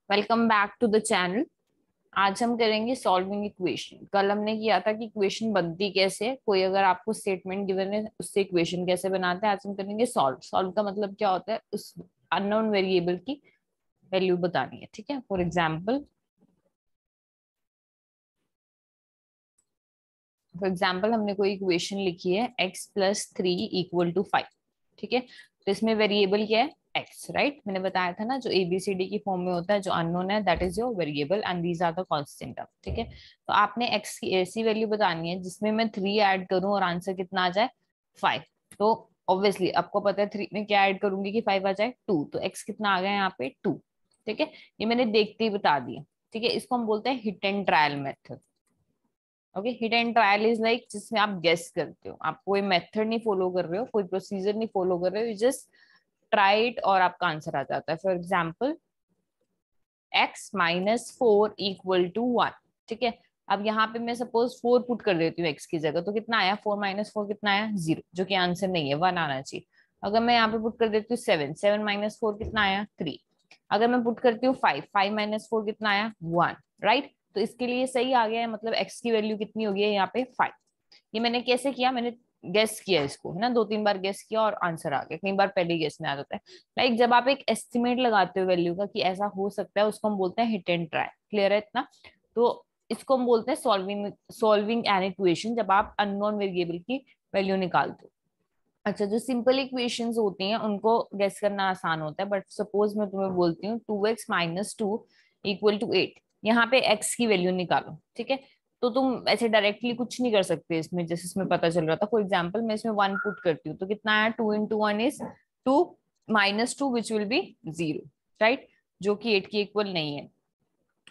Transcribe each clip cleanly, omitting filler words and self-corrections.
Welcome back to the channel. आज हम करेंगे सॉल्विंग इक्वेशन। कल हमने किया था कि इक्वेशन बनती कैसे है, कोई अगर आपको स्टेटमेंट गिवन है उससे इक्वेशन कैसे बनाते हैं। आज हम करेंगे सॉल्व। सॉल्व का मतलब क्या होता है, उस अननोन वेरिएबल की वैल्यू बतानी है। ठीक है, फॉर एग्जाम्पल हमने कोई इक्वेशन लिखी है x+3 = 5। ठीक है, तो इसमें वेरिएबल क्या है, x। राइट, मैंने बताया था ना, जो ABCD की फॉर्म में होता है, जो अननोन है that is your variable and these are the constant. ठीक है, तो आपने x की ऐसी वैल्यू बतानी है जिसमें मैं 3 ऐड करूं और आंसर कितना आ जाए, 5। तो ऑब्वियसली आपको पता है 3 में क्या ऐड करूंगी कि 5 आ जाए, 2। तो x कितना आ गया यहाँ पे, 2। ठीक है, ये मैंने देखते ही बता दिया। ठीक है, इसको हम बोलते हैं hit and trial method. Okay, hit and trial is like जिसमें आप गेस करते हो, आप कोई मेथड नहीं फॉलो कर रहे हो, कोई प्रोसीजर नहीं फॉलो कर रहे हो, यू जस्ट ट्राई इट और आपका आंसर आ जाता है। For example x-4 = 1। ठीक है, अब यहाँ पे मैं सपोज 4 पुट कर देती हूँ x की जगह, तो कितना आया, 4 - 4 कितना आया, 0, जो कि आंसर नहीं है, 1 आना चाहिए। अगर मैं यहाँ पे पुट कर देती हूँ 7, 7 - 4 कितना आया, 3। अगर मैं पुट करती हूँ 5, 5 - 4 कितना आया, 1। राइट, तो इसके लिए सही आ गया है, मतलब x की वैल्यू कितनी होगी यहाँ पे, 5। ये मैंने कैसे किया, मैंने गेस किया इसको, है ना, 2-3 बार गेस किया और आंसर आ गया। कई बार पहले गेस में आ जाता है। लाइक जब आप एक एस्टिमेट लगाते हो वैल्यू का कि ऐसा हो सकता है, उसको हम बोलते हैं हिट एंड ट्राई। क्लियर है इतना? तो इसको हम बोलते हैं सॉल्विंग एन इक्वेशन, जब आप अननोन वेरिएबल की वैल्यू निकालते हो। अच्छा, जो सिंपल इक्वेशंस होती हैं उनको गेस करना आसान होता है, बट सपोज मैं तुम्हें बोलती हूँ 2x - 2 = 8, यहाँ पे x की वैल्यू निकालो। ठीक है, तो तुम ऐसे डायरेक्टली कुछ नहीं कर सकते इसमें, जैसे इसमें पता चल रहा था। फॉर एग्जाम्पल मैं इसमें 1 पुट करती हूँ, तो कितना आया, 2 × 1 is 2 -2 which will be 0। Right, जो कि 8 की इक्वल नहीं है।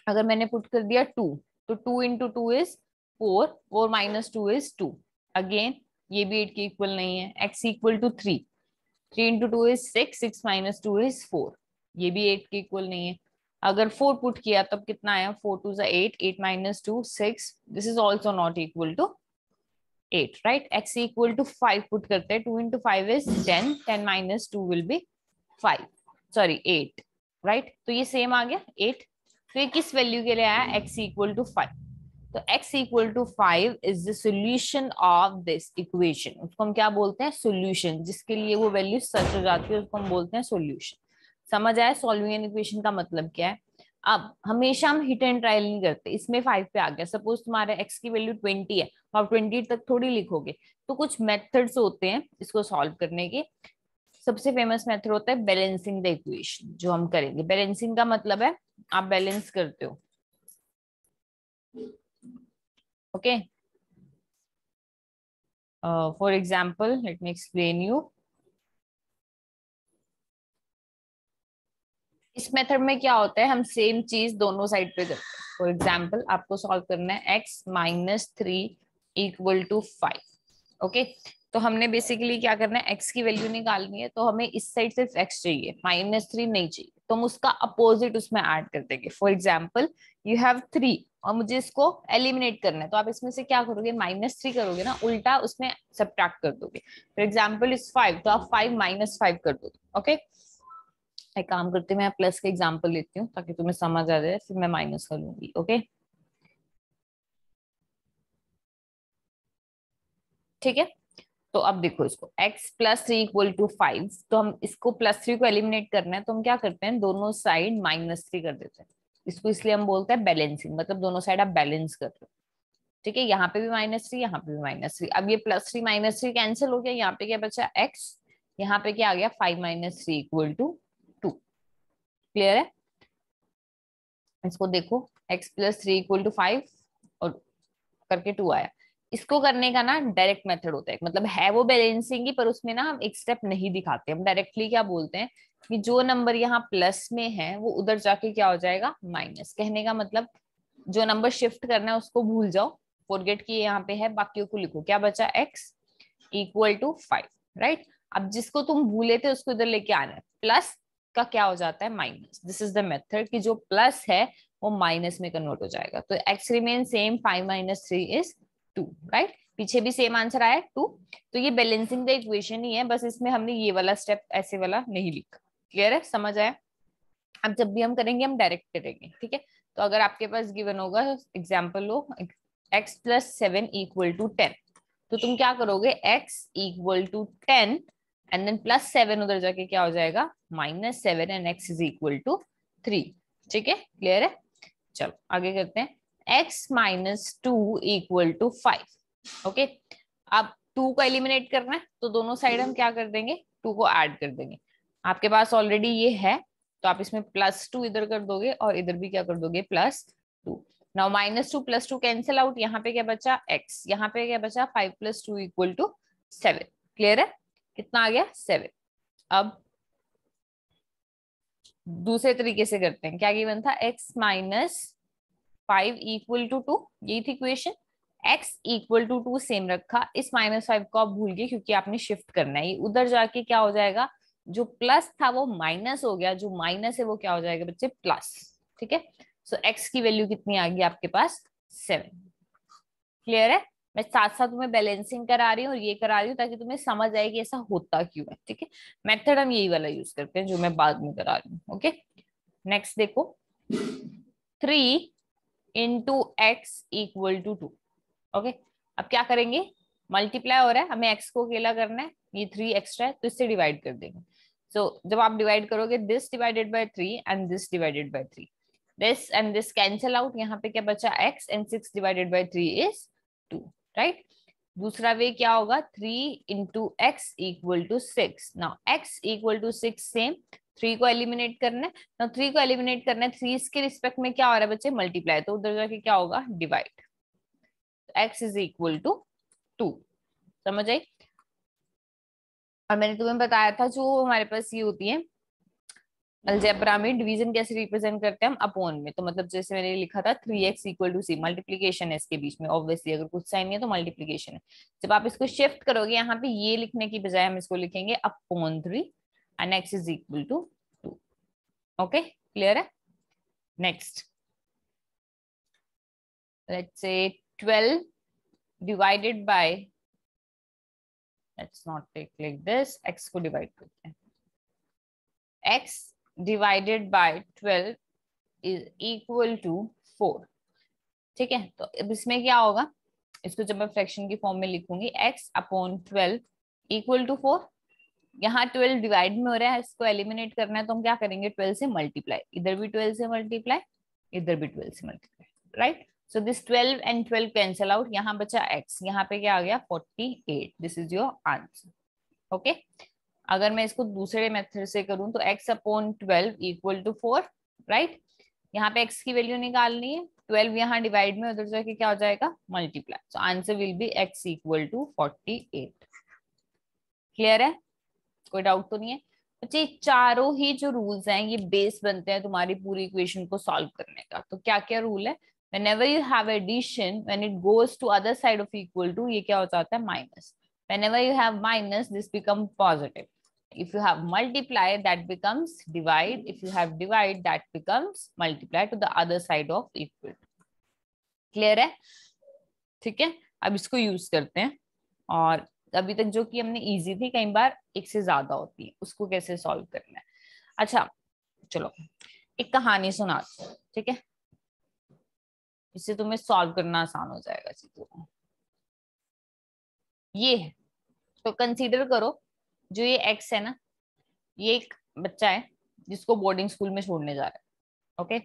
अगर मैंने पुट कर दिया 2, तो 2 × 2 इज 4, 4 - 2 इज 2। अगेन ये भी 8 के इक्वल नहीं है। x = 3, 3 × 2 इज 6, 6 - 2 इज 4, ये भी 8 के इक्वल नहीं है। अगर 4 पुट किया तब कितना आया, 4 × 2 = 8, 8 - 2 6, this is also not equal to 8। Right, x = 5 put करते हैं, 2 × 5 is 10, 10 - 2 will be 5, sorry 8। Right, तो ये सेम आ गया 8। तो ये किस वैल्यू के लिए आया, x = 5। तो x = 5 is the solution of this equation. उसको हम क्या बोलते हैं, सोल्यूशन। जिसके लिए वो वैल्यू सच हो जाती है उसको हम बोलते हैं सोल्यूशन। समझ आया सॉल्विंग एन इक्वेशन का मतलब क्या है? अब हमेशा हम हिट एंड ट्रायल नहीं करते। इसमें 5 पे आ गया, सपोज तुम्हारे x की वैल्यू 20 है, तो आप 20 तक थोड़ी लिखोगे। तो कुछ मेथड्स होते हैं इसको सॉल्व करने के। सबसे फेमस मेथड होता है बैलेंसिंग द इक्वेशन, जो हम करेंगे। बैलेंसिंग का मतलब है आप बैलेंस करते हो। Okay, for example let me explain you. इस मेथड में क्या होता है, हम सेम चीज दोनों साइड पे करते हैं। फॉर एग्जाम्पल आपको सॉल्व करना है x - 3 = 5। ओके, तो हमने बेसिकली क्या करना है, x की वैल्यू निकालनी है, तो हमें इस साइड सिर्फ x चाहिए, -3 नहीं चाहिए, तो हम उसका अपोजिट उसमें ऐड कर देंगे। फॉर एग्जाम्पल यू हैव 3 और मुझे इसको एलिमिनेट करना है, तो आप इसमें से क्या करोगे, -3 करोगे ना, उल्टा उसमें सब्ट्रैक्ट कर दोगे। फॉर एग्जाम्पल इज 5, तो आप 5 - 5 कर दोगे। ओके, एक काम करती हूँ, मैं प्लस का एग्जाम्पल लेती हूँ ताकि तुम्हें समझ आ जाए, फिर मैं माइनस कर लूंगी। ओके, ठीक है, तो अब देखो इसको, x + 3 = 5, तो हम इसको +3 को एलिमिनेट करना है, तो हम क्या करते हैं, दोनों साइड -3 कर देते हैं। इसको इसलिए हम बोलते हैं बैलेंसिंग, मतलब दोनों साइड आप बैलेंस कर रहे हो। ठीक है, यहाँ पे भी -3, यहाँ पे भी -3। अब ये +3 -3 कैंसिल हो गया, यहाँ पे क्या बचा, x। यहाँ पे क्या आ गया, 5 - 3 = 2। क्लियर है? इसको देखो, x + 3 = 5 और करके 2 आया। इसको करने का ना डायरेक्ट मेथड होता है, मतलब है वो बैलेंसिंग ही, पर उसमें ना हम एक स्टेप नहीं दिखाते। हम डायरेक्टली क्या बोलते हैं कि जो नंबर यहाँ प्लस में है वो उधर जाके क्या हो जाएगा, माइनस। कहने का मतलब जो नंबर शिफ्ट करना है उसको भूल जाओ, फॉरगेट कि यहाँ पे है, बाकियों को लिखो। क्या बचा, x = 5। राइट, अब जिसको तुम भूले थे उसको इधर लेके आना है, प्लस का क्या हो जाता है, minus. This is the method कि जो प्लस है वो माइनस में कन्वर्ट हो जाएगा। तो x remain same, 5 - 3 is 2। Right, पीछे भी सेम आंसर आया 2। तो ये बैलेंसिंग द इक्वेशन ही है, बस इसमें हमने ये वाला स्टेप ऐसे वाला नहीं लिखा। क्लियर है, समझ आया? अब जब भी हम करेंगे हम डायरेक्ट करेंगे, ठीक है। तो अगर आपके पास गिवन होगा एग्जाम्पल लो x+7 = 10, तो तुम क्या करोगे, x = 10 एंड देन +7 उधर जाके क्या हो जाएगा -7 एंड x = 3। ठीक है, क्लियर है। चलो आगे करते हैं, x-2 = 5। ओके, अब 2 को एलिमिनेट करना है तो दोनों साइड हम क्या कर देंगे, 2 को ऐड कर देंगे। आपके पास ऑलरेडी ये है तो आप इसमें +2 इधर कर दोगे और इधर भी क्या कर दोगे +2। नाउ -2 +2 कैंसिल आउट, यहाँ पे क्या बचा x, यहाँ पे क्या बचा 5 + 2 = 7। क्लियर है, कितना आ गया 7। अब दूसरे तरीके से करते हैं, क्या गिवन था x-5 = 2, यही थी इक्वेशन। x = 2 सेम रखा, इस -5 को आप भूल गए क्योंकि आपने शिफ्ट करना है, उधर जाके क्या हो जाएगा, जो प्लस था वो माइनस हो गया, जो माइनस है वो क्या हो जाएगा बच्चे प्लस। ठीक है, सो x की वैल्यू कितनी आ गई आपके पास 7। क्लियर है, मैं साथ साथ तुम्हें बैलेंसिंग करा रही हूँ और ये करा रही हूँ ताकि तुम्हें समझ आए कि ऐसा होता क्यों है। ठीक है, मेथड हम यही वाला यूज करते हैं जो मैं बाद में करा रही हूँ। ओके, नेक्स्ट देखो, 3 × x = 2। ओके, अब क्या करेंगे, मल्टीप्लाई हो रहा है, हमें x को अकेला करना है, ये 3 एक्स्ट्रा है तो इससे डिवाइड कर देंगे। सो जब आप डिवाइड करोगे this divided by 3 and this divided by 3, this and this cancel out, यहाँ पे क्या बचा x and 6 divided by 3 is 2, right. दूसरा वे क्या होगा, 3 × x = 6। नाउ x = 6 सेम, 3 को एलिमिनेट करना है, तो 3 को एलिमिनेट करना है, 3 के रिस्पेक्ट में क्या हो रहा है बच्चे मल्टीप्लाई, तो उधर जाके क्या होगा डिवाइड, x = 2। समझ आई। और मैंने तुम्हें बताया था जो हमारे पास ये होती है अलजेब्रा में डिवीजन कैसे रिप्रेजेंट करते हैं हम अपॉन में, तो मतलब जैसे मैंने लिखा था 3x = c, मल्टीप्लीकेशन है इसके बीच में, ऑब्वियसली अगर कुछ साइन नहीं है तो मल्टीप्लीकेशन है। जब आप इसको शिफ्ट करोगे यहाँ पे ये लिखने की बजाय हम इसको लिखेंगे upon 3 and x = 2। Okay, clear है। Next, let's say 12 divided by, let's not take like this, x को डिवाइड करते हैं, x divided by 12 is equal to 4। ठीक है, तो अब इसमें क्या होगा, इसको जब मैं फ्रैक्शन की फॉर्म में लिखूंगी x/12 इक्वल टू 4, यहाँ 12 डिवाइड में हो रहा है, इसको एलिमिनेट करना है तो हम क्या करेंगे 12 से मल्टीप्लाई, इधर भी 12 से मल्टीप्लाई, इधर भी 12 से multiply, right. So this 12 and 12 cancel out, यहाँ बचा x, यहाँ पे क्या आ गया 48, this is your answer. Okay, अगर मैं इसको दूसरे मेथड से करूं तो x/12 इक्वल टू 4, राइट। यहाँ पे x की वैल्यू निकालनी है, 12 यहाँ डिवाइड में, उधर जाके क्या हो जाएगा multiply, so answer will be x = 48। Clear है, कोई डाउट तो नहीं है बच्चे। चारों ही जो रूल्स हैं ये बेस बनते हैं तुम्हारी पूरी इक्वेशन को सॉल्व करने का। तो क्या क्या रूल है, whenever you have addition when it goes to other side of equal to, ये क्या हो जाता है minus, whenever you have minus this become positive, if you have multiply that becomes divide, if you have divide that becomes multiply to the other side of equal to। Clear है, ठीक है। अब इसको यूज करते हैं, और अभी तक जो कि हमने इजी थी कई बार एक से ज्यादा होती है, उसको कैसे सॉल्व करना है। अच्छा चलो एक कहानी सुनाते हैं, ठीक है, इससे तुम्हें सॉल्व करना आसान हो जाएगा चीजों को। ये है, तो कंसीडर करो जो ये एक्स है ना, ये एक बच्चा है जिसको बोर्डिंग स्कूल में छोड़ने जा रहा है। ओके,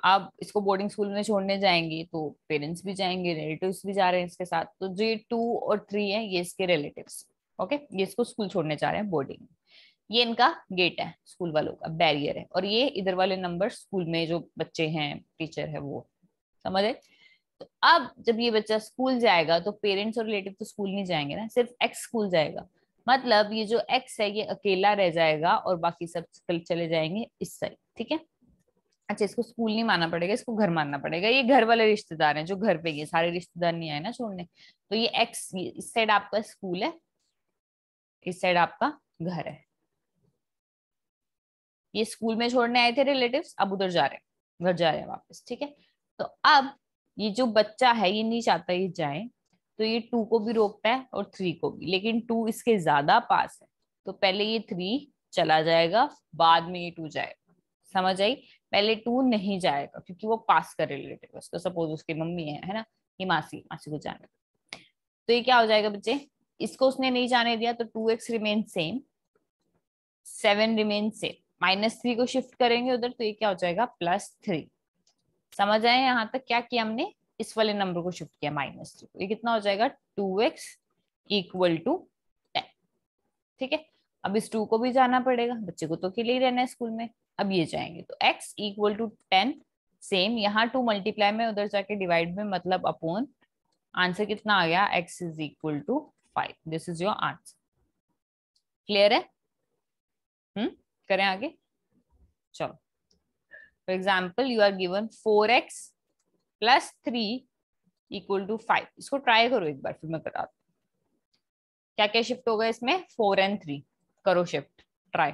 अब इसको बोर्डिंग स्कूल में छोड़ने जाएंगे तो पेरेंट्स भी जाएंगे, रिलेटिव्स भी जा रहे हैं इसके साथ, तो जो ये 2 और 3 है ये इसके रिलेटिव्स। ओके, ये इसको स्कूल छोड़ने जा रहे हैं बोर्डिंग में, ये इनका गेट है स्कूल वालों का, बैरियर है, और ये इधर वाले नंबर स्कूल में जो बच्चे हैं टीचर है वो, समझ आए। तो अब जब ये बच्चा स्कूल जाएगा तो पेरेंट्स और रिलेटिव तो स्कूल नहीं जाएंगे ना, सिर्फ एक्स स्कूल जाएगा, मतलब ये जो एक्स है ये अकेला रह जाएगा और बाकी सब चले जाएंगे इस साइड। ठीक है, अच्छा इसको स्कूल नहीं मानना पड़ेगा, इसको घर मानना पड़ेगा, ये घर वाले रिश्तेदार हैं जो घर पे, ये सारे रिश्तेदार नहीं आए ना छोड़ने, तो ये एक्स इस साइड आपका स्कूल है, इस साइड आपका घर है। ये स्कूल में छोड़ने आए थे रिलेटिव्स, अब उधर जा रहे हैं, घर जा रहे हैं वापस। ठीक है, तो अब ये जो बच्चा है ये नहीं चाहता ये जाए, तो ये 2 को भी रोकता है और 3 को भी, लेकिन 2 इसके ज्यादा पास है, तो पहले ये 3 चला जाएगा, बाद में ये 2 जाएगा। समझ आई? पहले 2 नहीं जाएगा क्योंकि वो पास का रिलेटिव है उसका, सपोज उसकी मम्मी है ना, ये मासी, मासी को जाने दो। तो ये क्या हो जाएगा बच्चे, इसको उसने नहीं जाने दिया तो 2x remain same, 7 remain same, -3 को शिफ्ट करेंगे उधर तो ये क्या हो जाएगा +3। समझ आए यहाँ तक? क्या किया हमने, इस वाले नंबर को शिफ्ट किया -3 को, ये कितना हो जाएगा 2x इक्वल टू 10। ठीक है, अब इस 2 को भी जाना पड़ेगा, बच्चे को तो अकेले ही रहना है स्कूल में। अब ये जाएंगे तो x इक्वल टू 10 सेम, यहाँ 2 मल्टीप्लाई में उधर जाके डिवाइड में, मतलब अपॉन, आंसर कितना आ गया x is equal to 5। This is your answer. Clear है? करें आगे, चलो। For example you are given 4x plus 3 equal to 5। इसको ट्राई करो एक बार, फिर मैं करा दूं। क्या क्या शिफ्ट होगा इसमें, 4 और 3, करो shift, try.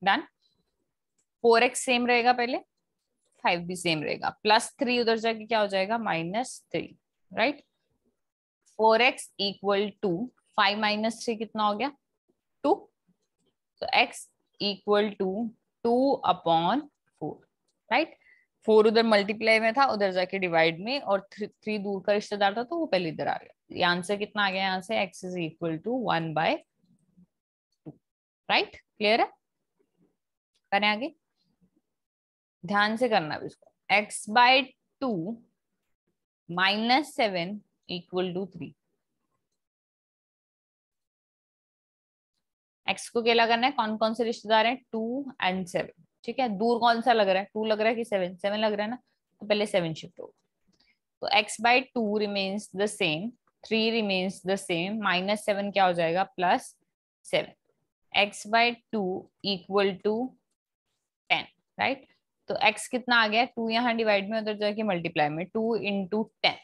Done. 4x same रहेगा पहले, 5 भी सेम रहेगा, +3 उधर जाके क्या हो जाएगा -3, राइट। 4x इक्वल टू 5 -3 कितना हो गया 2, तो x इक्वल टू 2/4, राइट। 4 उधर मल्टीप्लाई में था, उधर जाके डिवाइड में, और 3 दूर का रिश्तेदार था तो वो पहले इधर आ गया। ये आंसर कितना आ गया यहाँ से, x is equal to 1/2, right. Clear है? करें आगे, ध्यान से करना भी इसको। x/2 -7 equal to 3। एक्स को क्या करना है, कौन कौन से रिश्तेदार हैं, 2 एंड 7। ठीक है, दूर कौन सा लग रहा है, 2 लग रहा है कि 7, 7 लग रहा है ना, तो पहले 7 शिफ्ट होगा। तो x/2 remains the same, 3 remains the same, -7 क्या हो जाएगा +7। x/2 equal to 10, right. तो x कितना आ गया, 2 यहाँ डिवाइड में, उधर जाके मल्टीप्लाई में, 2 into 10।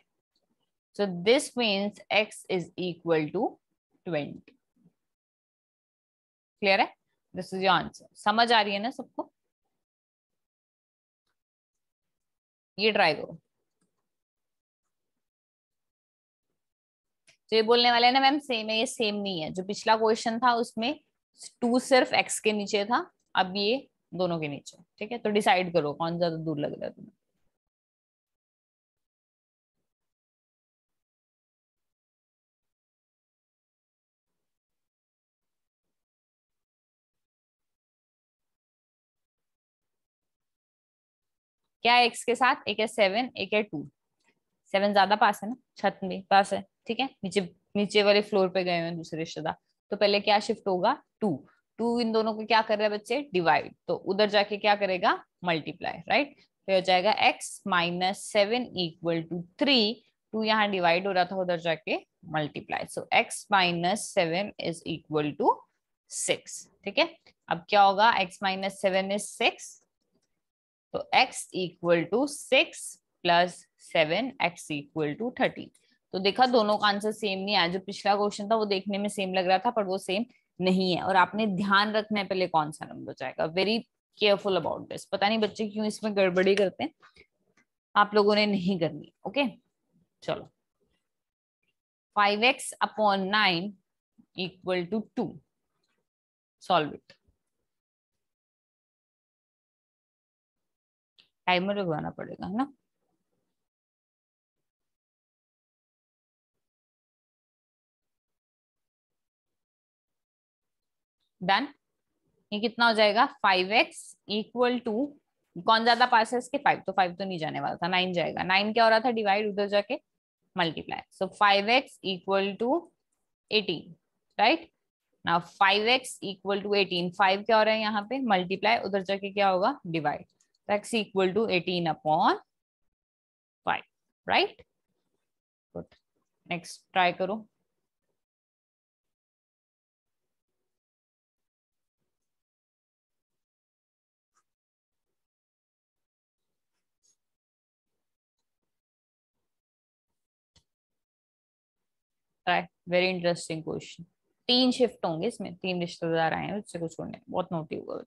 So this means x is equal to 20। Clear है? This is your answer. समझ आ रही है ना सबको? ये ट्राई करो। तो ये बोलने वाले हैं ना मैम सेम है, ये सेम नहीं है। जो पिछला क्वेश्चन था उसमें 2 सिर्फ x के नीचे था, अब ये दोनों के नीचे। ठीक है, तो डिसाइड करो कौन ज्यादा दूर लग रहा है तुम्हें। क्या है x के साथ, एक है 7, एक है 2। 7 ज्यादा पास है ना, छत में पास है। ठीक है, नीचे नीचे वाले फ्लोर पे गए हैं दूसरे रिश्तेदार, तो पहले क्या शिफ्ट होगा 2। 2 इन दोनों को क्या कर रहा है बच्चे, डिवाइड, तो उधर जाके क्या करेगा मल्टीप्लाई, राइट। तो हो जाएगा x-7 इक्वल टू 3। 2 यहाँ डिवाइड हो रहा था, उधर जाके multiply, so x-7 is equal to 6। ठीक है, अब क्या होगा, x-7 इज 6, तो x equal to 6 plus 7, x equal to 13। तो देखा दोनों का आंसर सेम नहीं आया। जो पिछला क्वेश्चन था वो देखने में सेम लग रहा था, पर वो सेम नहीं है। और आपने ध्यान रखना है पहले कौन सा नंबर जाएगा, वेरी केयरफुल अबाउट दिस। पता नहीं बच्चे क्यों इसमें गड़बड़ी करते हैं, आप लोगों ने नहीं करनी। ओके, चलो। 5x/9 equal to 2, solve it. Timer लगवाना पड़ेगा है ना। डन। ये कितना हो जाएगा, 5x इक्वल टू, कौन ज्यादा पास है इसके, 5, तो 5 तो नहीं जाने वाला था, 9 जाएगा। 9 क्या हो रहा था, डिवाइड, उधर जाके multiply, so 5x equal to 18, right. Now 5x equal to 18, 5 क्या हो रहा है यहाँ पे मल्टीप्लाई, उधर जाके क्या होगा डिवाइड, तो x equal to 18/5, right. Good, next try करो। Try, very interesting question. 3 shift होंगे इसमें, 3 रिश्तेदार आए हैं उससे कुछ छोड़ने, बहुत नोटी हुआ।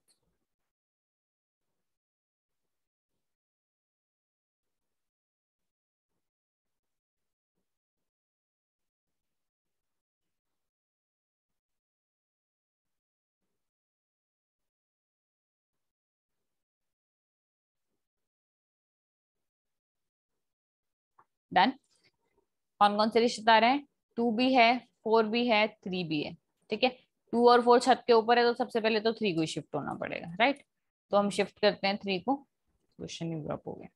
डन। कौन कौन से रिश्तेदार हैं? 2 भी है, 4 भी है, 3 भी है। ठीक है, 2 और 4 छत के ऊपर है तो सबसे पहले तो 3 को शिफ्ट होना पड़ेगा, राइट। तो हम शिफ्ट करते हैं 3 को, क्वेश्चन ही ड्रॉप हो गया।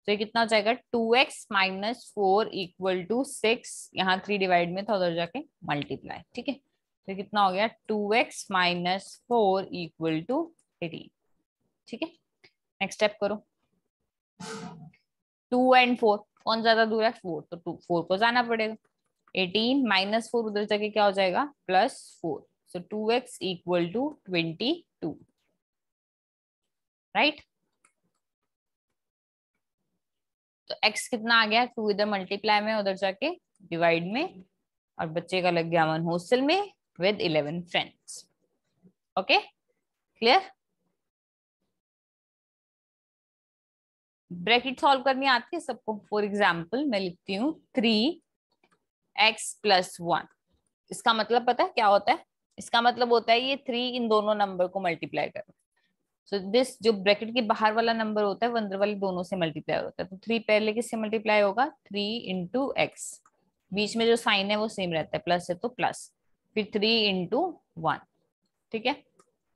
तो ये कितना हो जाएगा? 2x-4 इक्वल टू 6, यहाँ 3 डिवाइड में था, उधर जाके मल्टीप्लाई। ठीक है, तो कितना हो गया? 2x-4 equal to 18। ठीक है, नेक्स्ट स्टेप करो। 2 एंड 4 कौन ज्यादा दूर है? 4, तो 4 को जाना पड़ेगा। 18 -4 उधर जाके क्या हो जाएगा? +4। सो 2x इक्वल टू 22, राइट। तो x कितना आ गया? 2 इधर मल्टीप्लाई में, उधर जाके डिवाइड में, और बच्चे का लग गया मन हॉस्टल में with 11 friends. Okay, clear. Bracket solve करनी आती है सबको? फॉर एग्जाम्पल मैं लिखती हूँ 3x+1। इसका मतलब पता है क्या होता है? इसका मतलब होता है ये 3 इन दोनों नंबर को मल्टीप्लाई करो। सो दिस जो ब्रैकेट के बाहर वाला नंबर होता है वो अंदर वाले दोनों से मल्टीप्लाई होता है। तो 3 पहले किससे मल्टीप्लाई होगा? 3 इंटू एक्स, बीच में जो साइन है वो सेम रहता है, प्लस है तो प्लस, फिर 3 इंटू 1। ठीक है,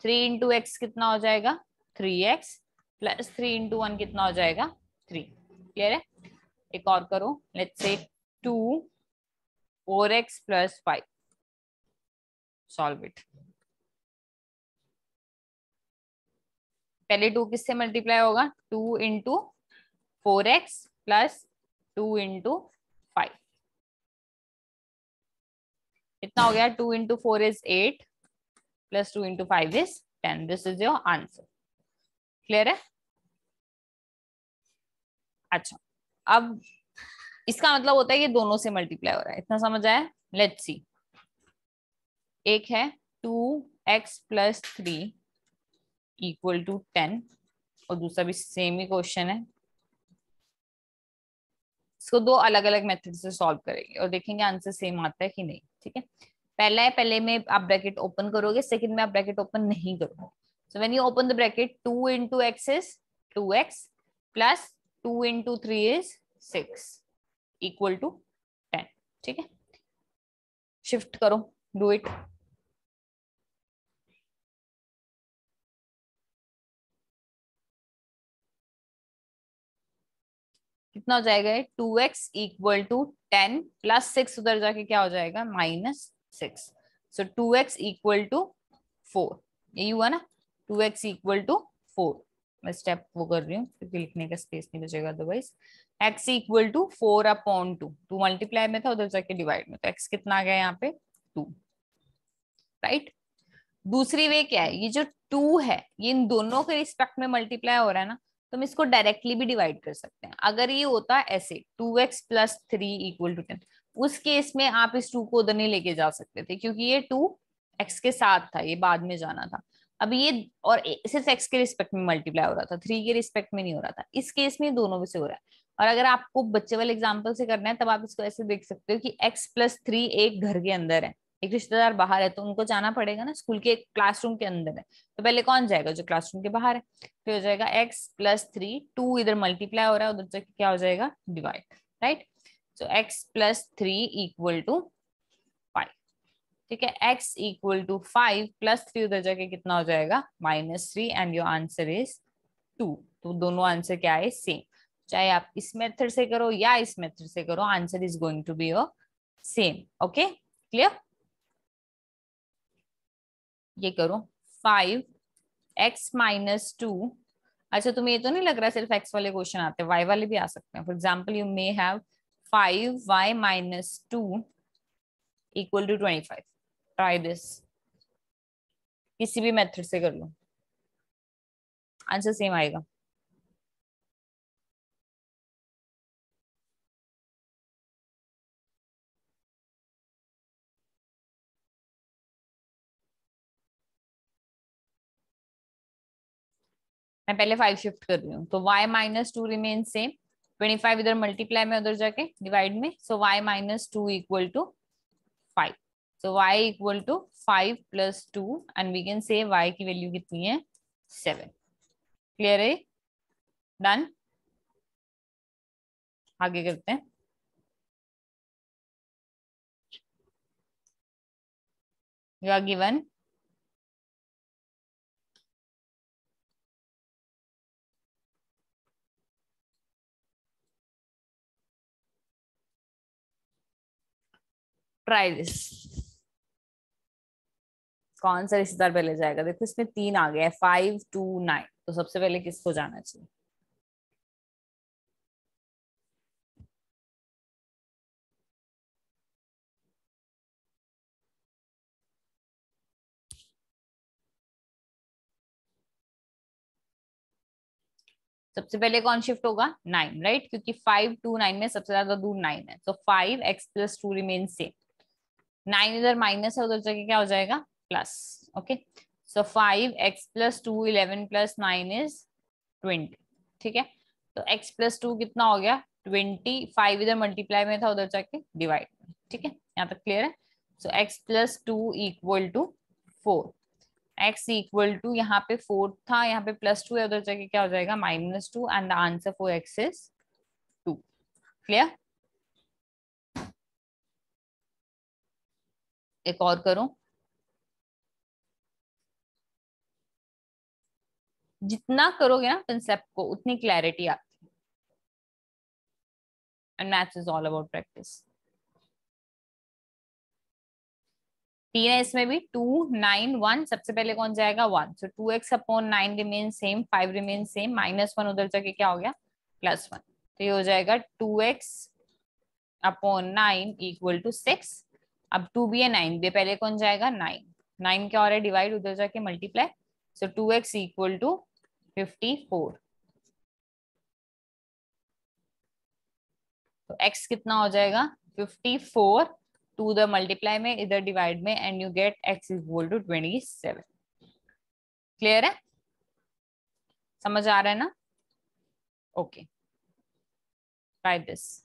3 इंटू एक्स कितना हो जाएगा? 3x, प्लस 3 इंटू 1 कितना हो जाएगा? 3। क्लियर है? एक और करो, let's say 2 4x+5, solve it. पहले 2 किससे मल्टीप्लाई होगा? 2 इंटू 4x प्लस 2 इंटू 5, कितना हो गया? 2 into 4 is 8, plus 2 into 5 is 10। This is your answer. Clear है? अच्छा, अब इसका मतलब होता है ये दोनों से मल्टीप्लाई हो रहा है, इतना समझ आया? लेट्स सी, एक है 2x+3 इक्वल टू 10, और दूसरा भी सेम ही क्वेश्चन है। इसको दो अलग अलग मेथड से सॉल्व करेंगे और देखेंगे आंसर सेम आता है कि नहीं। ठीक है, पहला है, पहले में आप ब्रैकेट ओपन करोगे, सेकंड में आप ब्रैकेट ओपन नहीं करोगे। So when you open the bracket, 2 into x is 2x, plus 2 into 3 is 6 equal to 10। ठीक है, शिफ्ट करो, डू इट। कितना हो जाएगा? 2x इक्वल टू 10 प्लस 6, उधर जाके क्या हो जाएगा? -6। सो 2x इक्वल टू 4, यही हुआ ना? 2x equal to 4। मैं स्टेप वो कर रही हूँ क्योंकि लिखने का स्पेस नहीं बचेगा otherwise. x equal to 4/2, 2 multiply में था, उधर जाके डिवाइड में, तो x कितना आ गया यहाँ पे? 2, राइट। दूसरी वे क्या है? ये जो 2 है ये इन दोनों के रिस्पेक्ट में मल्टीप्लाई हो रहा है ना, तो हम इसको डायरेक्टली भी डिवाइड कर सकते हैं। अगर ये होता ऐसे 2x+3 इक्वल टू 10, उस केस में आप इस 2 को उधर नहीं लेके जा सकते थे, क्योंकि ये 2 x के साथ था, ये बाद में जाना था। अब ये और सिर्फ x के रिस्पेक्ट में मल्टीप्लाई हो रहा था, 3 के रिस्पेक्ट में नहीं हो रहा था। इस केस में दोनों में से हो रहा है। और अगर आपको बच्चे वाले एग्जाम्पल से करना है, तब आप इसको ऐसे देख सकते हो कि x+3 एक घर के अंदर है, एक रिश्तेदार बाहर है, तो उनको जाना पड़ेगा ना, स्कूल के क्लासरूम के अंदर है, तो पहले कौन जाएगा? जो क्लासरूम के बाहर है। फिर हो जाएगा x+3, 2 इधर मल्टीप्लाई हो रहा है, उधर से क्या हो जाएगा? Divide, right. So x+3 equal to 5। ठीक है, x इक्वल टू 5 प्लस 3 उधर जाके कितना हो जाएगा? -3, एंड योर आंसर इज 2। तो दोनों आंसर क्या है? सेम। चाहे आप इस मेथड से करो या इस मेथड से करो, answer is going to be your same. Okay, clear. ये करो 5x-2। अच्छा, तुम्हें ये तो नहीं लग रहा सिर्फ x वाले क्वेश्चन आते हैं, y वाले भी आ सकते हैं? For example you may have 5y-2 equal to 25। Try this, किसी भी मेथड से कर लो, आंसर सेम आएगा। मैं पहले 5 शिफ्ट कर रही हूँ, तो y-2 रिमेन सेम, 25 इधर मल्टीप्लाई में, उधर जाके डिवाइड में, so y-2 equal to 5। So y equal to 5 + 2, and we can say y की वैल्यू कितनी है? 7। क्लियर है? डन। आगे करते हैं। You are given try this. कौन सा रिश्तेदार पहले जाएगा? देखो इसमें 3 आ गया है, 5 2 9, तो सबसे पहले किसको जाना चाहिए? सबसे पहले कौन शिफ्ट होगा? 9, राइट, क्योंकि 5 2 9 में सबसे ज्यादा दूर 9 है, तो 5x+2 रिमेन सेम। 9 इधर माइनस है, उधर जाके क्या हो जाएगा? Plus. Okay, so 5x+2 11 + 9 is 20। ठीक है, तो x+2 कितना हो गया? 20। 5 इधर मल्टीप्लाई में था, उधर जाके डिवाइड में। ठीक है, यहाँ तक क्लियर है? So x+2 equal to 4। x equal to, यहाँ पे 4 था, यहाँ पे +2 है, उधर जाके क्या हो जाएगा? -2, and the answer for x is 2। Clear? एक और करो। जितना करोगे ना कंसेप्ट को, उतनी क्लैरिटी आती है, and maths is all about practice. 3 है इसमें भी, 2 9 1, सबसे पहले कौन जाएगा? 1, सो 2x/9 remain same, 5 remain same, -1 उधर जाके क्या हो गया? +1, तो ये हो जाएगा 2x/9 इक्वल टू 6। अब 2 भी है, 9 भी है, पहले कौन जाएगा? 9। 9 क्या हो रहा है? डिवाइड, उधर जाके multiply, so 2x equal to 54। तो x कितना हो जाएगा? 54 टू द मल्टीप्लाई में, इधर डिवाइड में, and you get x equal to 27। Clear है? समझ आ रहा है ना? Okay, try this.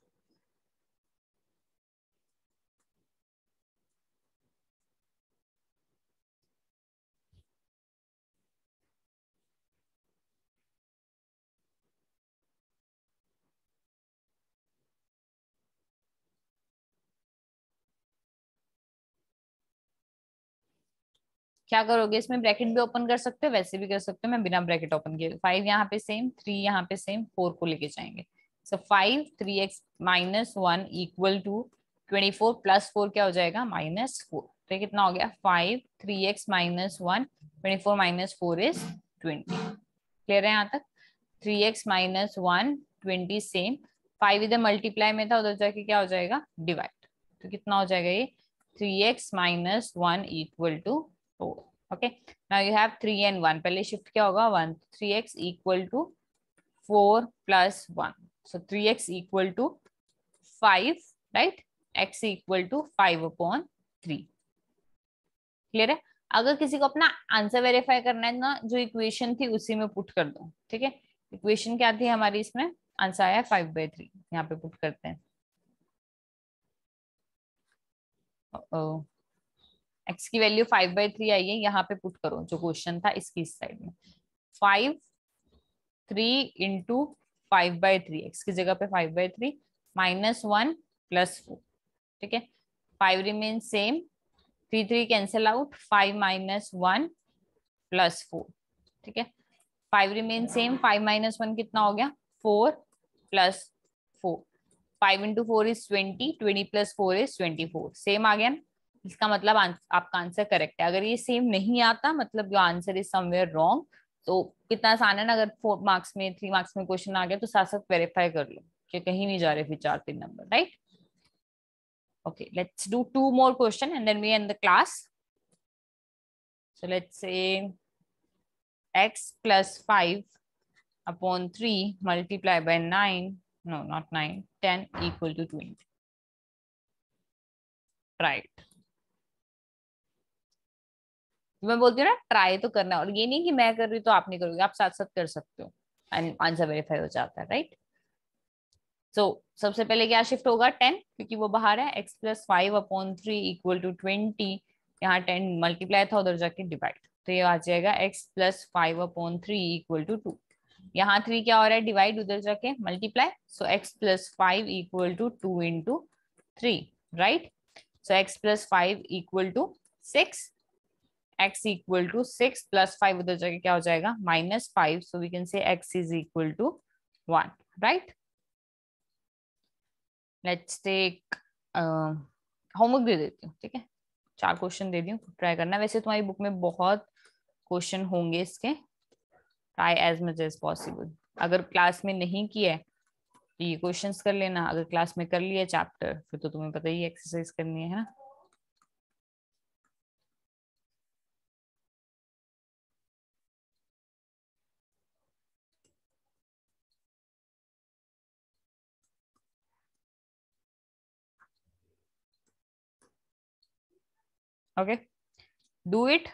क्या करोगे इसमें? ब्रैकेट भी ओपन कर सकते हो, वैसे भी कर सकते हो, मैं बिना ब्रैकेट ओपन किए। 5 यहाँ पे सेम, 3 यहाँ पे सेम, 4 को लेके जाएंगे। सो 5 3x-1 इक्वल टू 24 +4 क्या हो जाएगा? -4। तो ये कितना हो गया? 5 3x-1, 24 - 4 इज 20। क्लियर है यहाँ तक? 3x-1 20 सेम, 5 इधर मल्टीप्लाई में था, उधर जाके क्या हो जाएगा? डिवाइड, तो कितना हो जाएगा ये? 3x-1 equal to 4। Okay, now you have 3 and 1, पहले शिफ्ट क्या होगा? 1, 3x equal to 4 + 1, so 3x equal to 5, right, x equal to 5/3। Clear है? अगर किसी को अपना आंसर वेरीफाई करना है ना, जो इक्वेशन थी उसी में पुट कर दो। ठीक है, इक्वेशन क्या थी हमारी? इसमें आंसर आया 5/3, यहाँ पे पुट करते हैं। एक्स की वैल्यू 5/3 आई है, यहाँ पे पुट करो जो क्वेश्चन था इसकी इस साइड में। 5 3 इंटू 5/3, एक्स की जगह पे 5/3, -1 +4। ठीक है, 5 रिमेन सेम, 3 3 कैंसिल आउट, 5 - 1 +4। ठीक है, 5 रिमेन सेम, 5 - 1 कितना हो गया? 4 + 4। 5 × 4 इज 20, 20 + 4 इज 24। सेम आ गया ना? इसका मतलब आपका आंसर करेक्ट है। अगर ये सेम नहीं आता, मतलब your answer is somewhere wrong. तो कितना आसान है ना, अगर 4 मार्क्स में 3 मार्क्स में क्वेश्चन आ गया तो साथ साथ वेरीफाई कर लो कि कहीं नहीं जा रहे फिर 4 3 number, right? Okay, let's do 2 more question and then we end the class. So let's say x + 5/3 multiplied by 9, no, not 9, 10 equal to 20. Try it. मैं बोलती हूँ ना, ट्राई तो करना, और ये नहीं कि मैं कर रही हूँ तो आप नहीं करोगे, आप साथ साथ कर सकते हो एंड आंसर वेरीफाई हो जाता है, राइट? सो सबसे पहले क्या शिफ्ट होगा? 10, क्योंकि वो बाहर है। x + 5/3 इक्वल टू 20, यहाँ 10 मल्टीप्लाई था, उधर जाके डिवाइड, तो ये आ जाएगा x + 5/3 इक्वल टू 2। यहाँ 3 क्या हो रहा है, डिवाइड, उधर जाके multiply, so x plus 5 equal to 2 into 3, right? So x plus 5 equal to 6, x equal to 6 plus 5 उधर जाके क्या हो जाएगा, -5, so we can say x is equal to 1, right? Let's take homework दे देती हूँ, ठीक है? 4 क्वेश्चन दे दी हूँ, ट्राई करना। वैसे तुम्हारी बुक में बहुत क्वेश्चन होंगे इसके, try as much as possible. अगर क्लास में नहीं किया है तो ये क्वेश्चंस कर लेना, अगर क्लास में कर लिया चैप्टर फिर तो तुम्हें पता ही एक्सरसाइज करनी है ना। Okay, do it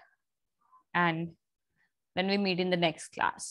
and then we meet in the next class.